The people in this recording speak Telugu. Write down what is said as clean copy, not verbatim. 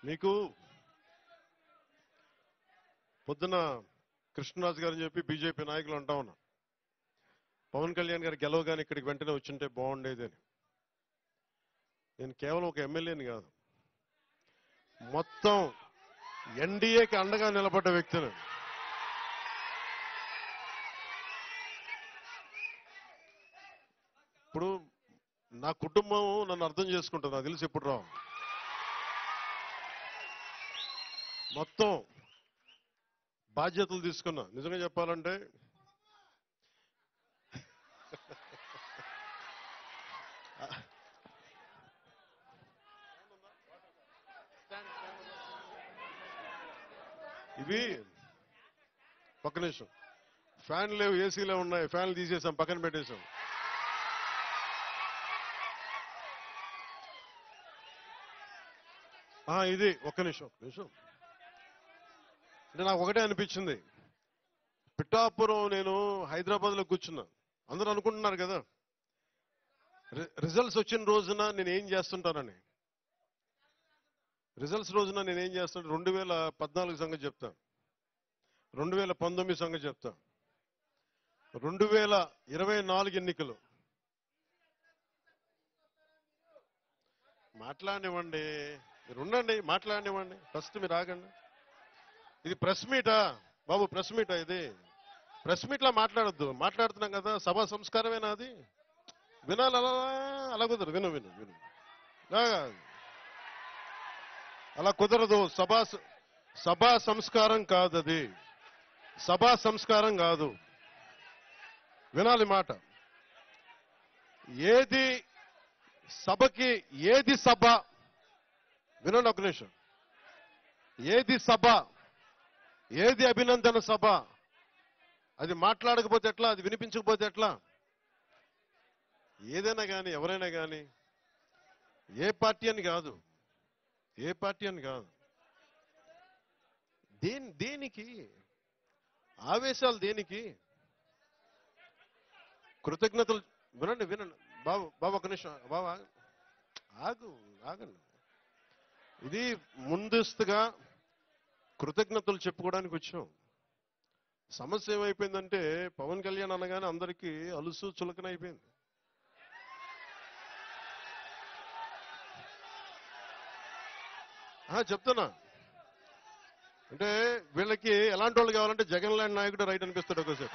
మీకు పొద్దున కృష్ణరాజు గారు అని చెప్పి బీజేపీ నాయకులు అంటా ఉన్నా, పవన్ కళ్యాణ్ గారు గెలవగానే ఇక్కడికి వెంటనే వచ్చింటే బాగుండేది అని. నేను కేవలం ఒక ఎమ్మెల్యేని కాదు, మొత్తం ఎన్డీఏకి అండగా నిలబడ్డ వ్యక్తిని. ఇప్పుడు నా కుటుంబం నన్ను అర్థం చేసుకుంటుంది, నాకు తెలిసి ఎప్పుడు రావు. మొత్తం బాధ్యతలు తీసుకున్నా. నిజంగా చెప్పాలంటే ఇవి పక్క నిమిషం, ఫ్యాన్ లేవు, ఏసీలే ఉన్నాయి, ఫ్యాన్లు తీసేసాం, పక్కన పెట్టేశాం. ఇది ఒక్క నిమిషం అంటే నాకు ఒకటే అనిపించింది. పిఠాపురం నేను హైదరాబాద్లో కూర్చున్నా, అందరూ అనుకుంటున్నారు కదా రిజల్ట్స్ వచ్చిన రోజున నేను ఏం చేస్తుంటానని. రిజల్ట్స్ రోజున నేను ఏం చేస్తాను, 2014 సంగతి చెప్తా, 2019 సంగతి చెప్తా, 2024 ఎన్నికలు. మాట్లాడినివ్వండి, మీరు ఉండండి, మాట్లాడినివ్వండి, ఫస్ట్ మీరు ఆగండి. ఇది ప్రెస్ మీటా బాబు? ప్రెస్ మీటా ఇది? ప్రెస్ మీట్లా మాట్లాడద్దు, మాట్లాడుతున్నాం కదా, సభా సంస్కారమేనా అది? వినాలి, అలా కుదరదు. విను విను విను అలా కుదరదు. సభా సంస్కారం కాదు అది, సభా సంస్కారం కాదు. వినాలి మాట. ఏది సభకి, ఏది సభ, వినండి ఒక నిమిషం, ఏది సభ, ఏది అభినందన సభ, అది మాట్లాడకపోతే ఎట్లా, అది వినిపించకపోతే ఎట్లా? ఏదైనా కానీ, ఎవరైనా కానీ, ఏ పార్టీ అని కాదు, ఏ పార్టీ అని కాదు, దేనికి ఆవేశాలు, దేనికి కృతజ్ఞతలు? వినండి వినండి బాబు ఒక నిమిషం, బాబు ఆగండి. ఇది ముందస్తుగా కృతజ్ఞతలు చెప్పుకోవడానికి వచ్చాం. సమస్య ఏమైపోయిందంటే పవన్ కళ్యాణ్ అనగానే అందరికీ అలుసు చులకన అయిపోయింది. చెప్తున్నా అంటే వీళ్ళకి ఎలాంటి వాళ్ళు కావాలంటే జగన్ లాంటి నాయకుడు రైట్ అనిపిస్తాడు ఒక్కోసారి.